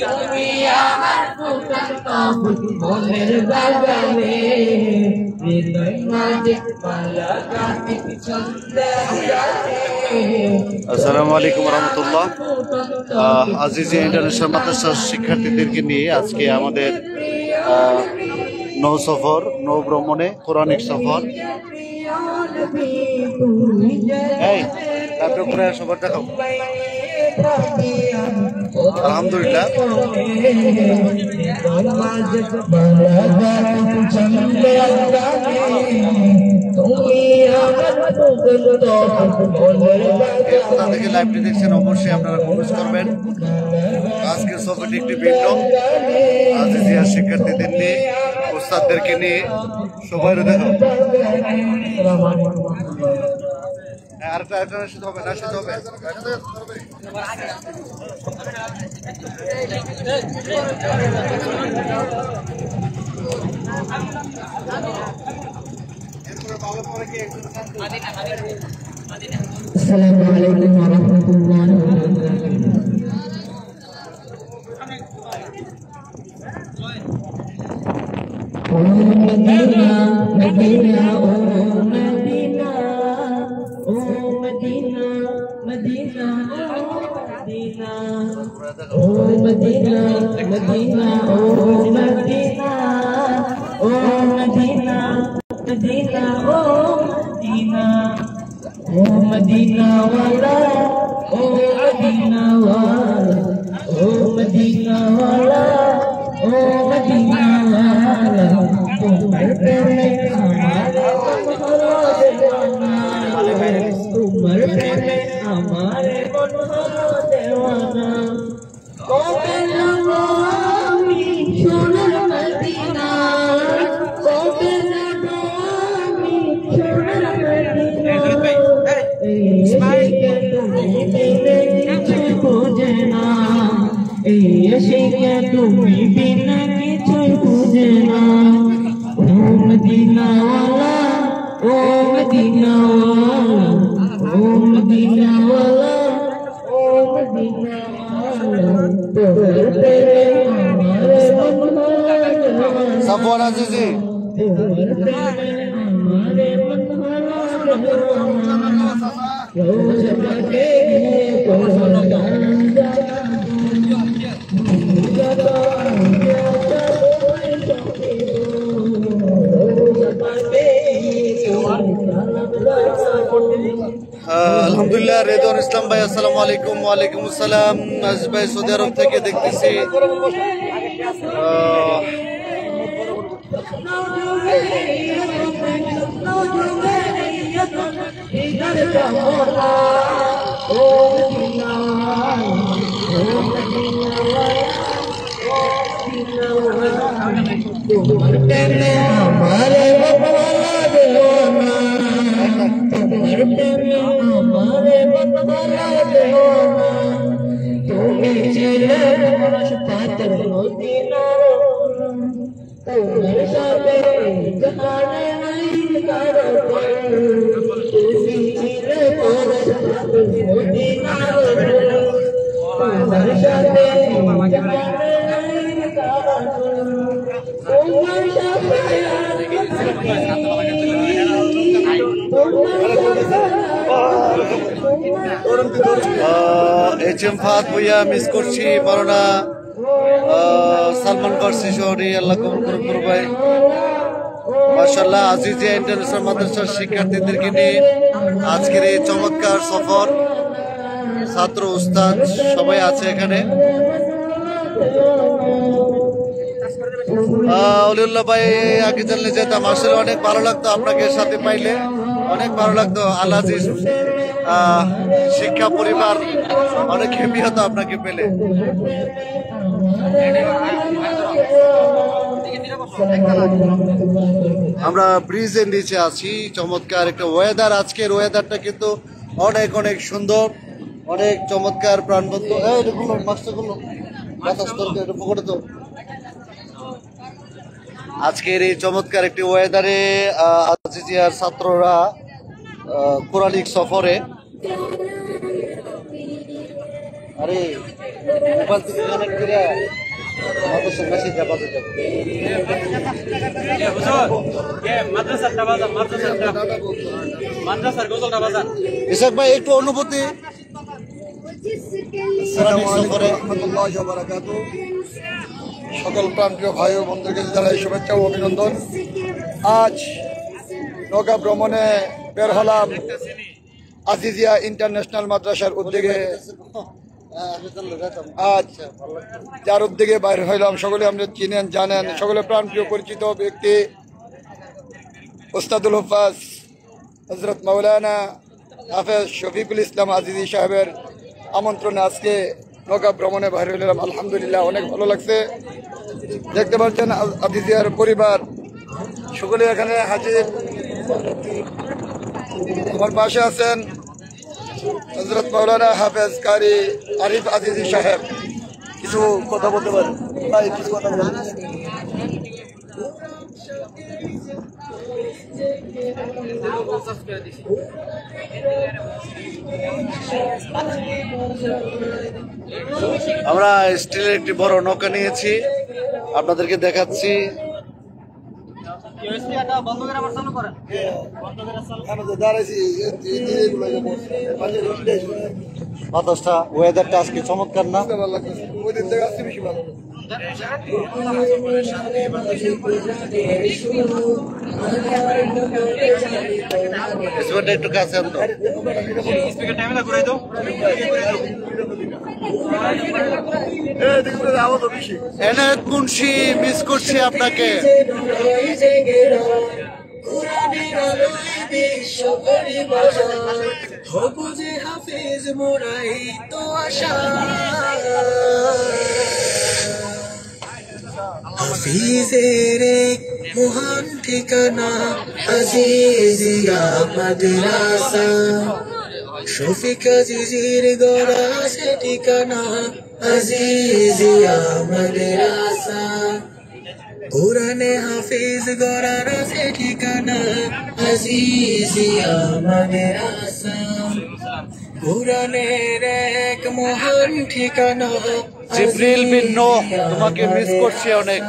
তুমি আমার মনের বাগানে হৃদয় মাঝে মালা গানে ছন্দে আসসালামু আলাইকুম রহমতুল্লাহ। আজিজি ইন্টারন্যাশনাল মাদ্রাসার শিক্ষার্থীদেরকে নিয়ে আজকে আমাদের নৌ সফর, নৌ ভ্রমণে কোরআনিক সফর। এই তারপরে সবার দেখাও। আলহামদুলিল্লাহ তাদেরকে লাইভটি দেখছেন, অবশ্যই আপনারা কমেন্ট করবেন। আজকের সফরটি একটি ভিন্ন, আজিজিয়া শিক্ষার্থীদের নিয়ে, উস্তাদদেরকে নিয়ে সবাই দেখো। আরেকটা সাথে হবে, না সাথে হবে। আসসালামু আলাইকুম ওয়া রাহমাতুল্লাহি ওয়া বারাকাতুহু। ও Medina Medina oh Medina oh Medina Medina oh Medina Medina oh Medina oh Medina Medina oh Medina ओ मदीना वाला ओ मदीना वाला ओ मदीना वाला ओ मदीना वाला तुम्हारे प्रेम हमारे मन हरा दीवाना तुम्हारे प्रेम हमारे मन हरा दीवाना ओ बेलवा मी सोनर मदीना ओ बेलवा मी सोनर मदीना তুমি বিনা কিছু বুঝে না ও মদিনা ওয়ালা ও মদিনা ওয়ালা ও মদিনা ওয়ালা ও মদিনা ওয়ালা সাফওয়ান আজিজি আলহামদুলিল্লাহ। রেদওয়ান ইসলাম ভাই আসসালামু আলাইকুম। ওয়ালাইকুম আসসালাম। আজিজ ভাই সৌদি আরব থেকে দেখতেছি। हमारे हमारे बदला देवाना तुम्हें चले पातर मदीना तुम्हें सारे जहाने नहीं करो तुम्हें चले पातर मदीना तुम्हें सारे जहाने नहीं करो तुम्हें सारे HM ফাহাদ ভুইয়া মিস করছি। মাওলানা সালমান ফার্সি শহরে আল্লাহ কবুল করুন ভাই। মাশাআল্লাহ আজিজিয়া ইন্টারন্যাশনাল মাদ্রাসার শিক্ষার্থীদেরকে নিয়ে আজকের এই চমৎকার সফর, ছাত্র উস্তাদ সবাই আছে এখানে। অলিউল্লাহ ভাই আগে জানলে যেতাম, আসলে অনেক ভালো লাগতো আপনাকে সাথে পাইলে, অনেক ভালো লাগতো। আল্লাজি শিক্ষা পরিবার অনেক হ্যাপি হতো আপনাকে পেলে। আমরা ব্রিজের নিচে আছি, চমৎকার একটা ওয়েদার। আজকের ওয়েদারটা কিন্তু অনেক অনেক সুন্দর, অনেক চমৎকার, প্রাণবন্ত। আজকের এই চমৎকার একটি ওয়েদারে আজিজিয়ার ছাত্ররা কোরআনিক সফরে। আরে মোবাইল থেকে কানেক্ট করে মাদ্রাসার মেসেজ যাবাতে যাবে। ইসাক ভাই একটু অনুভূতি সকল প্রান্তীয় ভাই ও বন্ধুকে জানাই শুভেচ্ছা ও অভিনন্দন। আজ নৌকা ভ্রমণে বের হলাম আজিজিয়া ইন্টারন্যাশনাল মাদ্রাসার উদ্যোগে। আজ যার উদ্যোগে বাইর হইলাম সকলে আমরা চিনেন জানেন, সকলে প্রাণপ্রিয় পরিচিত ব্যক্তি ওস্তাদুল হুফাজ হজরত মাওলানা হাফেজ শফিকুল ইসলাম আজিজি সাহেবের আমন্ত্রণে আজকে নৌকা ভ্রমণে বাইর হইলাম। আলহামদুলিল্লাহ অনেক ভালো লাগছে। দেখতে পাচ্ছেন আজিজিয়ার পরিবার সকলে এখানে হাজির। আমার পাশে আছেন হজরত মাওলানা হাফেজ কারি আরিফ আজিজি সাহেব। কিছু কথা বলতে পারেন ভাই, কিছু কথা বলেন। আমরা স্টিলের একটি বড় নৌকা নিয়েছি, আপনাদেরকে দেখাচ্ছি। বাতাসটা, ওয়েদারটা আজকে চমৎকার না? ওই দিন থেকে আসছে বেশি ভালো। একটু কাছে আনতো। এনায়েত মুন্সি, মিস করছি আপনাকে। হাফিজ মোরাই তো আশা, হাফিজের মহান ঠিকানা আজিজিয়া মাদ্রাসা, শফিক আজিজির গড়া সে ঠিকানা আজিজিয়া মাদ্রাসা, কোরআনে হাফিজ গড়ার সে ঠিকানা আজিজিয়া মাদ্রাসা, কোরআনের এক মহান ঠিকানা জিবরিল বিন নূহ, তোমাকে মিস করছি অনেক।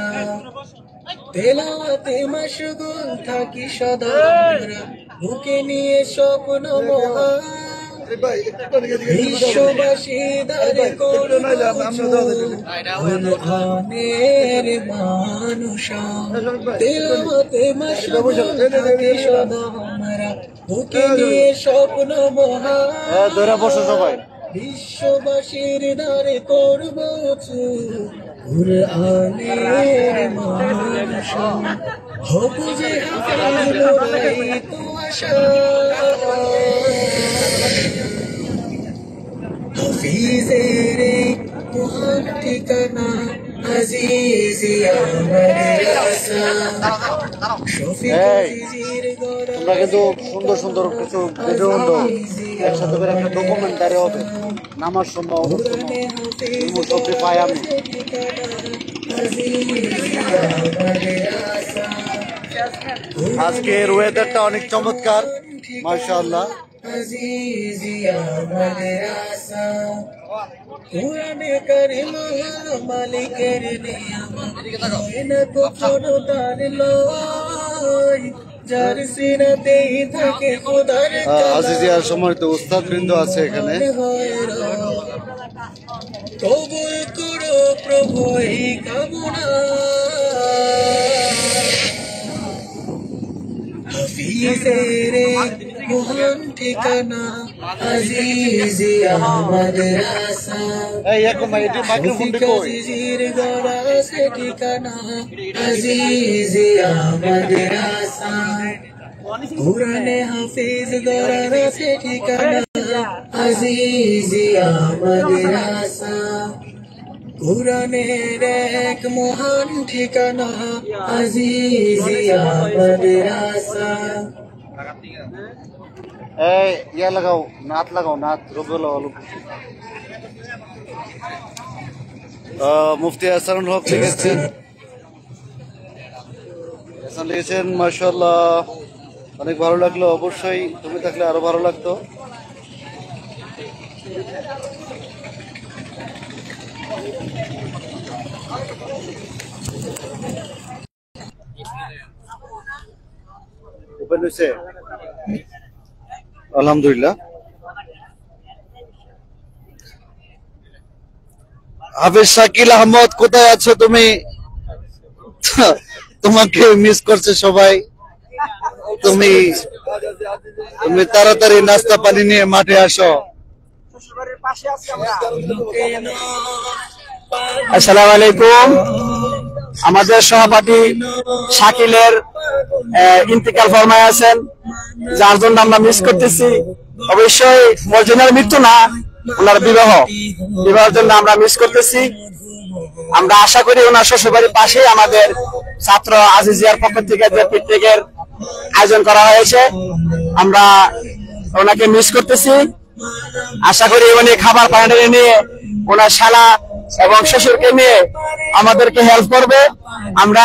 তেলাওয়াতে মশগুল থাকি সদা আমরা, বুকে নিয়ে স্বপ্ন মহান, বিশ্ববাসী দাঁড়ে কোরআনের মানুষ, তেলাওয়াতে মশগুল থাকি সদা আমরা, বুকে নিয়ে স্বপ্ন মহান, ধরে বসো সবাই। বিশ্ববাসীর দ্বারে করব কুরআনের মানুষ, হব যে হাফেজ মোরাই তো আশা, হাফিজের মহান ঠিকানা আজিজিয়া মাদ্রাসা, শফিক আজিজির গড়া। তোমরা কিন্তু সুন্দর সুন্দর কিছু ভিডিও একসাথে করে একটা ডকুমেন্টারি হবে, নামার সময় সবজি পাই আমি। আজকের ওয়েদারটা অনেক চমৎকার, মাশাআল্লাহ। আজিজিয়া মাদ্রাসা, কোরআনে কারিম মালিকের নিয়ামত, না কখনো তার লয়, যার সিনাতেই থাকে খোদার আজিজিয়ার সম্মানিত উস্তাদ বৃন্দ আছে এখানে। কবুল করো প্রভু এই কামনা, হাফিজের মহান ঠিকানা আজিজিয়া মাদ্রাসা, শফিক আজিজির গড়া সে ঠিকানা আজিজিয়া মাদ্রাসা, কোরআনে হাফিজ গড়া সে ঠিকানা আজিজিয়া মাদ্রাসা, কোরআনের এক মহান ঠিকানা আজিজিয়া মাদ্রাসা। ইয়া লাগাও, নাত লাগাও, নাত রবিউল আউয়াল। মুফতি হাসানুল হক লিখেছেন, লিখেছেন মাশাআল্লাহ, অনেক ভালো লাগলো। অবশ্যই তুমি থাকলে আরো ভালো লাগতো। ওপেন হয়েছে আলহামদুলিল্লাহ। হাফেজ শাকিল আহমদ, কোথায় আছো তুমি? তোমাকে মিস করছে সবাই। তুমি তাড়াতাড়ি নাস্তা পানি নিয়ে মাঠে আসো। আসসালামু আলাইকুম। আমাদের সভাপতি শাকিলের ইন্তিকাল ফরমায় আছেন, যার জন্য আমরা মিস করতেছি। অবশ্যই মর্জিনার মৃত্যু না, ওনার বিবাহের জন্য আমরা মিস করতেছি। আমরা আশা করি ওনার শ্বশুরবাড়ির পাশে আমাদের ছাত্র আজিজিয়ার পক্ষ থেকে যে পিকনিকের আয়োজন করা হয়েছে, আমরা ওনাকে মিস করতেছি। আশা করি উনি খাবার পানি নিয়ে ওনার শালা এবং শ্বশুরকে নিয়ে আমাদেরকে হেল্প করবে। আমরা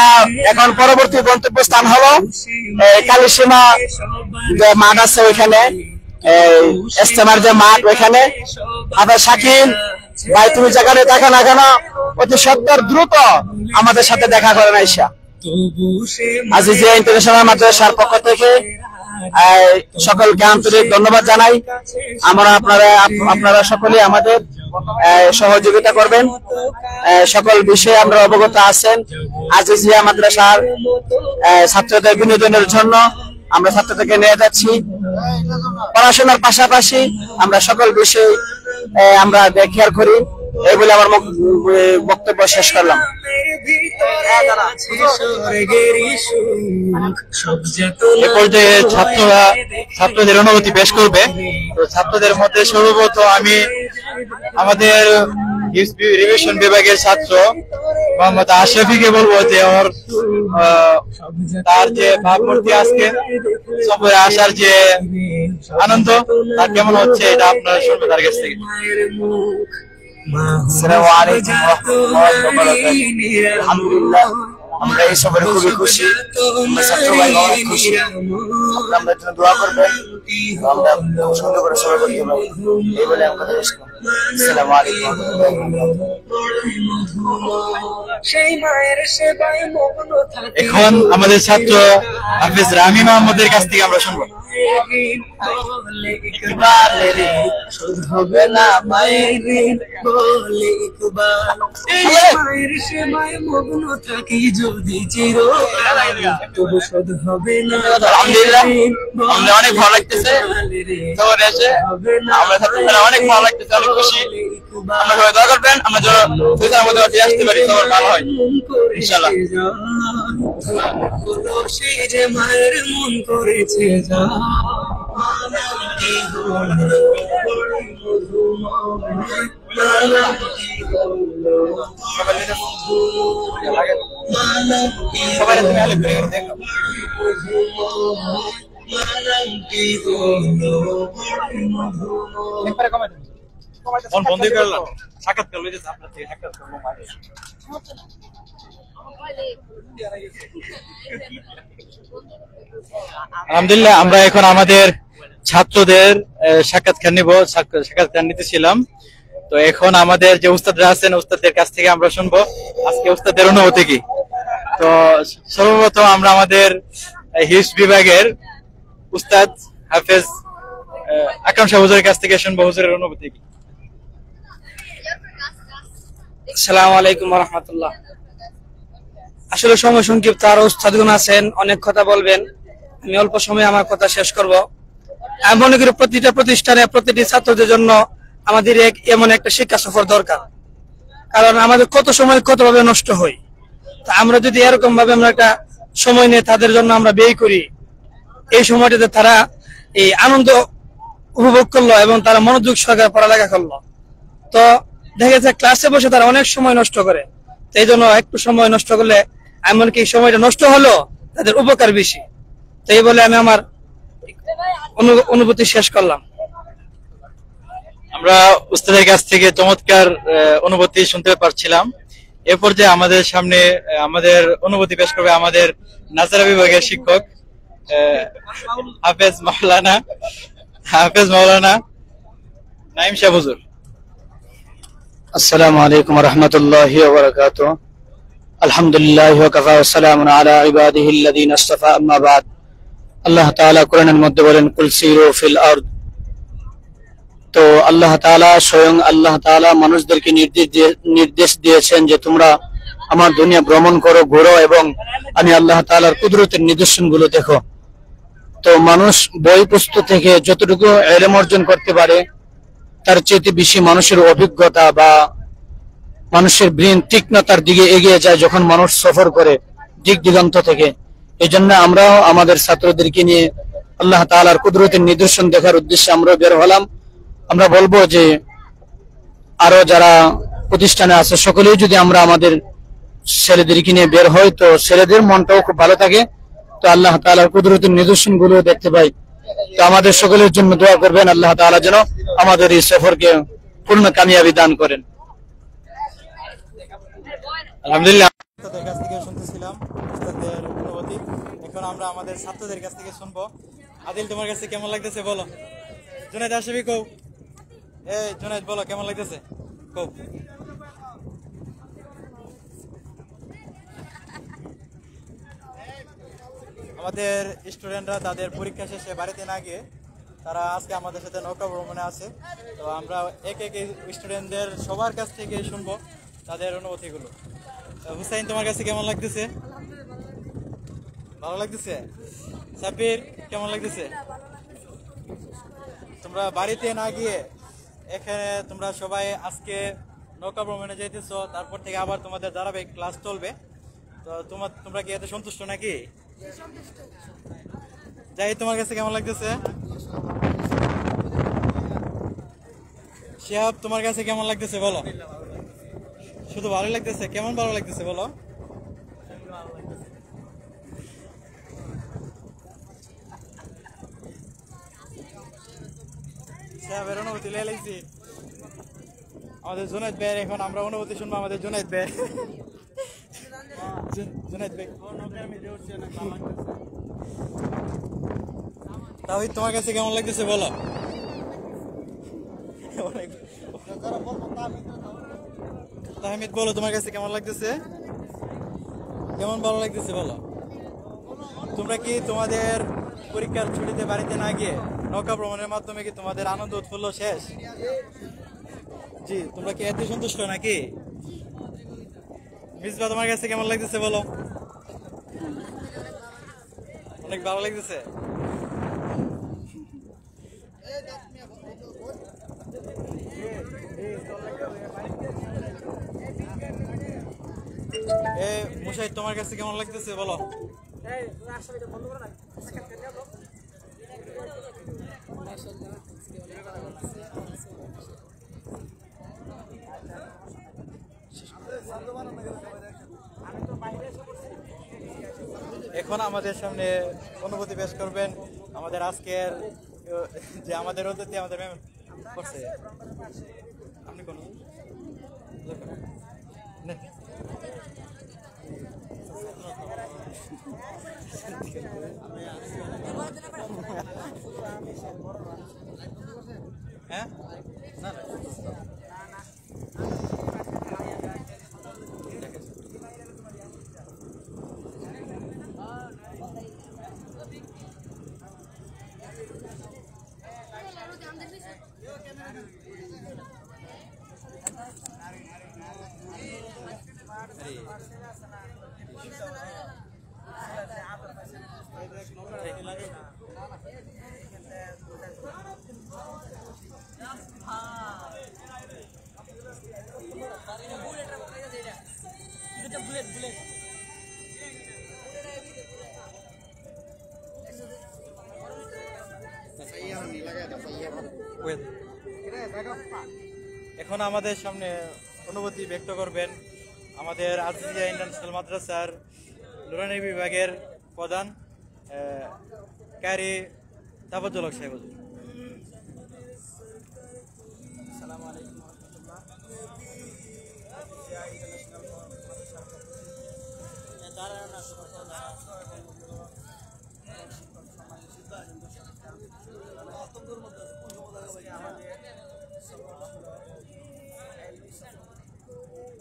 এখন পরবর্তী গন্তব্য স্থান হলো কালীসীমা যে মাঠ আছে ওইখানে, ইস্তেমার যে মাঠ, ওইখানে হাফেজ শাকিল ভাই তুমি যেখানে দেখা না কেন অতি সত্তর দ্রুত আমাদের সাথে দেখা করেন আইসা। আজিজিয়া ইন্টারন্যাশনাল মাদ্রাসার পক্ষ থেকে সকলকে আন্তরিক ধন্যবাদ জানাই। আপনারা সকলে আমাদের সহযোগিতা করবেন। সকল বিষয়ে আমরা অবগত আছেন। আজিজিয়া মাদ্রাসার ছাত্রদের বিনোদনের জন্য আমরা ছাত্রদেরকে নিয়ে যাচ্ছি। পড়াশোনার পাশাপাশি আমরা সকল বিষয় আমরা খেয়াল করি। এই বলে আমার বক্তব্য শেষ করলাম। এ পর্যায়ে ছাত্রদের অনুভূতি পেশ করবে। তো ছাত্রদের মধ্যে সর্বপ্রথম আমি আমাদের রিভিশন বিভাগের ছাত্র মোহাম্মদ আশরাফিকে বলবো যে ওর তার যে ভাবমূর্তি আজকে সফরে আসার যে আনন্দ তার কেমন হচ্ছে এটা আপনারা শুনবেন তার কাছ থেকে। আসসালামু আলাইকুম ওয়া রাহমাতুল্লাহি ওয়া বারাকাতুহু। আলহামদুলিল্লাহ আমরা এই সফরে খুবই খুশি, আমরা ছাত্র ভাই অনেক খুশি। আমরা জন্য দোয়া করবেন, আমরা সুন্দর করে সবাই করতে পারি, এই বলে আমরা শেষ করব। আসসালামু আলাইকুম। এখন আমাদের ছাত্র হাফেজ রামি মাহমুদের কাছ থেকে আমরা শুনবো। হবে না মায়ের বলে ইকবাল, মায়ের সেবায় মগ্ন থাকি যদি চিরকাল, তবু শোধ হবে না। আলহামদুলিল্লাহ আমাদের অনেক ভালো লাগতেছে, শহরে এসে আমরা ছাত্ররা অনেক ভালো লাগতেছে, অনেক খুশি। আমরা সবাই দোয়া করবেন আমরা যেন দুইটার মধ্যে আসতে পারি, সবার ভালো হয় ইনশাআল্লাহ। সে যে মায়ের মন করেছে যা, বন্ধু করলাম সাক্ষাৎকার লইতে আপনার থেকে সাক্ষাৎ করবো। আলহামদুলিল্লাহ আমরা এখন আমাদের ছাত্রদের সাক্ষাৎকার নিব, সাক্ষাৎকার নিতেছিলাম। তো এখন আমাদের যে উস্তাদরা আছেন উস্তাদের কাছ থেকে আমরা শুনবো আজকে উস্তাদের অনুভূতি কি। তো সর্বপ্রথম আমরা আমাদের হিস্ট বিভাগের উস্তাদ হাফেজ আকরাম শাহ হুজুরের কাছ থেকে শুনবো হুজুরের অনুভূতি কি। আসসালামু আলাইকুম ওয়া রাহমাতুল্লাহ। আসলে সময় সংক্ষিপ্ত, আরো উস্তাদগণ আছেন, অনেক কথা বলবেন। আমি অল্প সময়ে আমার কথা শেষ করব। আমি মনে করি প্রতিটা প্রতিষ্ঠানে প্রতিটি ছাত্রদের জন্য আমাদের এমন একটা শিক্ষা সফর দরকার। কারণ আমাদের কত সময় কতভাবে নষ্ট হয়। তা আমরা যদি এরকম ভাবে আমরা একটা সময় নিয়ে তাদের জন্য আমরা ব্যয় করি, এই সময়টাতে তারা এই আনন্দ উপভোগ করলো এবং তারা মনোযোগ সহকারে পড়ালেখা করলো। তো দেখা যাচ্ছে ক্লাসে বসে তারা অনেক সময় নষ্ট করে। এই জন্য একটু সময় নষ্ট করলে এমনকি সময়টা নষ্ট হলো তাদের উপকার বেশি। তো এই বলে আমি আমার অনুভূতি শেষ করলাম। আমরা উস্তাদের কাছ থেকে চমৎকার অনুভূতি শুনতে পারছিলাম। এ পর্যায়ে আমাদের সামনে আমাদের অনুভূতি পেশ করবে আমাদের নাজারা বিভাগের শিক্ষক হাফেজ মাওলানা নাইম শাহ হুজুর। السلام عليكم ورحمة الله وبركاته. الحمد لله وكفى والسلام على عباده الذين اصطفى أما بعد. আল্লাহ তাআলা কোরআনের মধ্যে বলেন কুল সিরু ফিল আরদ। তো আল্লাহ তাআলা স্বয়ং আল্লাহ তাআলা মানুষদেরকে নির্দেশ দিয়েছেন যে তোমরা আমার দুনিয়া ভ্রমণ করো, ঘোরো এবং আমি আল্লাহ তাআলার কুদরতের নিদর্শনগুলো দেখো। তো মানুষ বই পুস্তক থেকে যতটুকু ইলম অর্জন করতে পারে তার চেয়ে বেশি মানুষের অভিজ্ঞতা বা মানুষের ব্রেন তীক্ষ্ণতার দিকে এগিয়ে যায় যখন মানুষ সফর করে দিক দিগন্ত থেকে। এই জন্য আমরাও আমাদের ছাত্রদেরকে নিয়ে আল্লাহ তাআলার কুদরতের নিদর্শন দেখার উদ্দেশ্যে আমরা বের হলাম। আমরা বলবো যে আরো যারা প্রতিষ্ঠানে আছে সকলেই যদি আমরা আমাদের ছেলেদেরকে নিয়ে বের হই তো ছেলেদের মনটাও খুব ভালো থাকে, তো আল্লাহ তাআলার কুদরতের নিদর্শন গুলো দেখতে পাই। তো আমাদের সকলের জন্য দোয়া করবেন, আল্লাহ তাআলা যেন আমাদের এই সফরকে পূর্ণ কামিয়াবি দান করেন। আলহামদুলিল্লাহ, তাদের কাছ থেকে শুনতেছিলাম উস্তাদের অনুভূতি। এখন আমরা আমাদের ছাত্রদের কাছ থেকে শুনবো। আদিল, তোমার কাছে কেমন লাগতেছে বলো? জুনাইদ আসবি কও। এই জুনাইদ বলো কেমন লাগতেছে কও। আমাদের স্টুডেন্টরা তাদের পরীক্ষা শেষে বাড়িতে না গিয়ে তারা আজকে আমাদের সাথে নৌকা ভ্রমণে আছে। তো আমরা এক এক স্টুডেন্টদের সবার কাছ থেকে শুনবো তাদের অনুভূতিগুলো। হুসাইন, তোমার কাছে কেমন লাগতেছে? ভালো লাগতেছে? সাব্বির, কেমন লাগতেছে? তোমরা বাড়িতে না গিয়ে এখানে তোমরা সবাই আজকে নৌকা ভ্রমণে যাইতেছো, তারপর থেকে আবার তোমাদের ধারাবাহিক ক্লাস চলবে। তো তোমরা কি এতে সন্তুষ্ট নাকি? যাই, তোমার কাছে কেমন লাগতেছে? শিহাব, তোমার কাছে কেমন লাগতেছে বলো? শুধু ভালো লাগতেছে? কেমন ভালো লাগতেছে বলো? শিহাবের অনুভূতি লে লাগছি। আমাদের জুনাইদ ভাই, এখন আমরা অনুভূতি শুনবো আমাদের জুনাইদ ভাই। জুনাইদ ভাই, তাওহীদ, তোমার কাছে কেমন লাগতেছে বলো? তাহমিদ, বলো তোমার কাছে কেমন লাগতেছে? কেমন ভালো লাগতেছে বলো? তোমরা কি তোমাদের পরীক্ষার ছুটিতে বাড়িতে না গিয়ে নৌকা ভ্রমণের মাধ্যমে কি তোমাদের আনন্দ উৎফুল্ল শেষ? জি, তোমরা কি এতে সন্তুষ্ট নাকি? মিসবা, তোমার কাছে কেমন লাগতেছে বলো? অনেক ভালো লাগতেছে। মুশাহিদ, তোমার কাছে কেমন লাগতেছে বলো? এখন আমাদের সামনে অনুভূতি পেশ করবেন আমাদের আজকের যে আমাদের অতিথি, আমাদের ম্যাম করছে। আপনি কোন হ্যাঁ না এখন আমাদের সামনে অনুভূতি ব্যক্ত করবেন আমাদের আজিজিয়া ইন্টারন্যাশনাল মাদ্রাসার নুরানি বিভাগের প্রধান কারি তাফাজ্জল হক সাহেব। আসসালামু আলাইকুম ওয়া রাহমাতুল্লাহ। আজিজিয়া ইন্টারন্যাশনাল মাদ্রাসার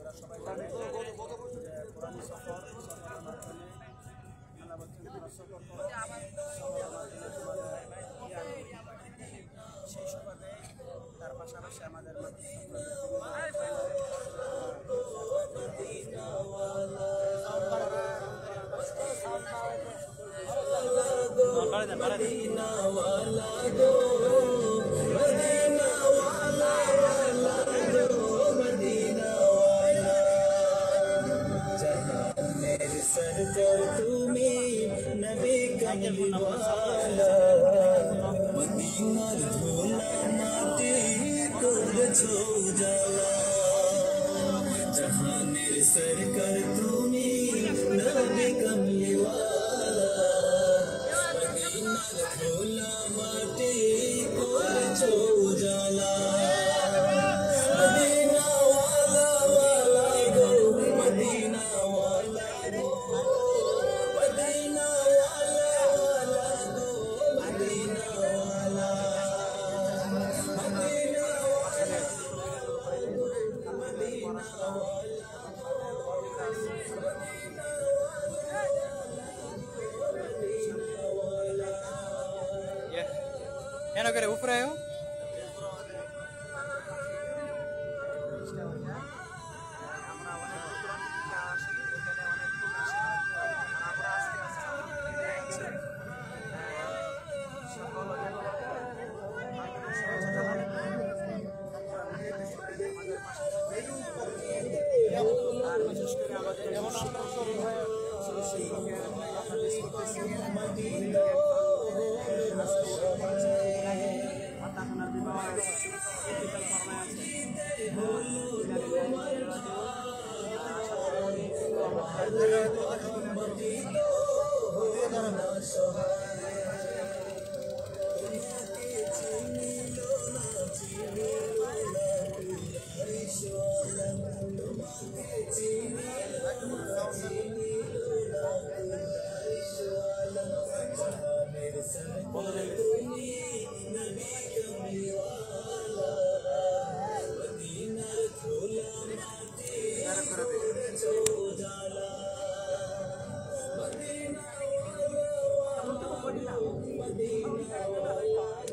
আপনারা সবাই জানেন যে কোরআনী সফর সফরের মাধ্যমে মেলা বছর সফরের মাধ্যমে সেই সুবাদে তার পাশাপাশি আমাদের सरकार तुम्हें नबी कमलीवाला मदीनार धोला माटी করছো জ্বালা জাহানের সরকার তুমি নবী কমলীওয়ালা মদিনার ধুলা মাটি করছো জ্বালা মদিনা ওয়ালা ওয়ালা গো মদিনা ওয়ালা গো মদিনা ওয়ালা ওয়ালা গো মদিনা ওয়ালা Enak kira upra yo.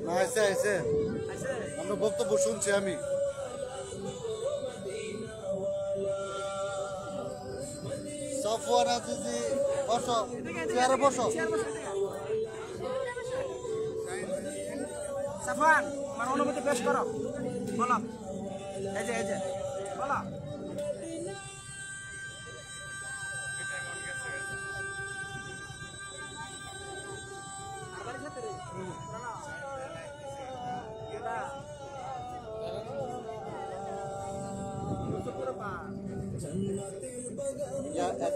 না আছে আমরা বক্তব্য শুনছি আমি সাফওয়ান আজিজি বসো চেয়ারে বসো সাফওয়ান আমার অনুমতি পেশ করো বলো এই যে বলো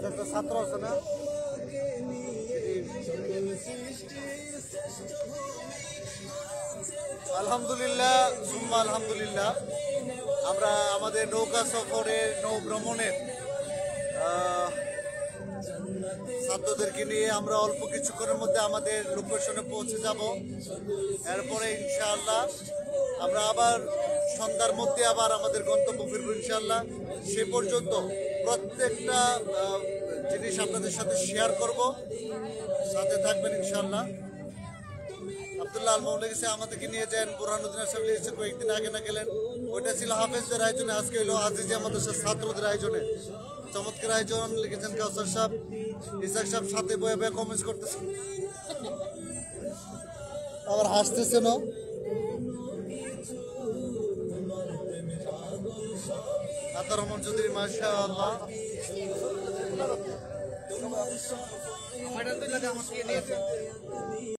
একটা ছাত্র আছে না আলহামদুলিল্লাহ সুম্মা আলহামদুলিল্লাহ আমরা আমাদের নৌকা সফরের নৌ ভ্রমণের ছাত্রদেরকে নিয়ে আমরা অল্প কিছুক্ষণের মধ্যে আমাদের লোকেশনে পৌঁছে যাব এরপরে ইনশাআল্লাহ আমরা আবার সন্ধ্যার মধ্যে আবার আমাদের গন্তব্য ফিরবো ইনশাআল্লাহ সে পর্যন্ত প্রত্যেকটা জিনিস আপনাদের সাথে শেয়ার করব সাথে থাকবেন ইনশাআল্লাহ আব্দুল্লাহ আল মামুন গেছে আমাদেরকে নিয়ে যান বুরহানুদ্দিন সাহেব এসে কয়েকদিন আগে না গেলেন ওইটা ছিল হাফেজদের আয়োজনে আজকে হলো আজিজি আমাদের ছাত্রদের আয়োজনে চমৎকার আয়োজন লিখেছেন কাউসার সাহেব ইসাক সাহেব সাথে বয়ে বয়ে কমেন্টস করতেছেন আবার হাসতেছেন আতার রহমান চৌধুরী মাশাআল্লাহ